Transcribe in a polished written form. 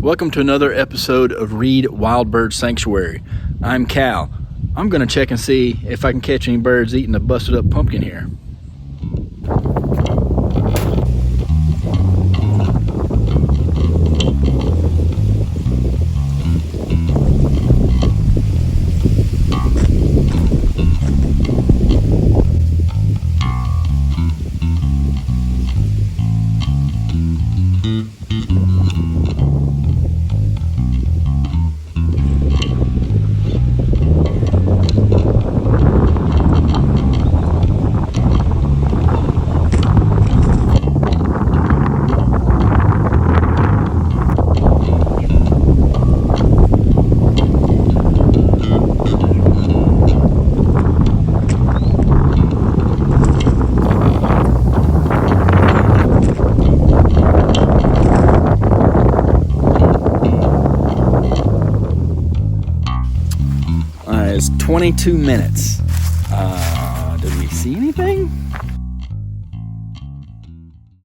Welcome to another episode of Reed Wild Bird Sanctuary. I'm Cal. I'm going to check and see if I can catch any birds eating a busted up pumpkin here. It's 22 minutes. Did we see anything?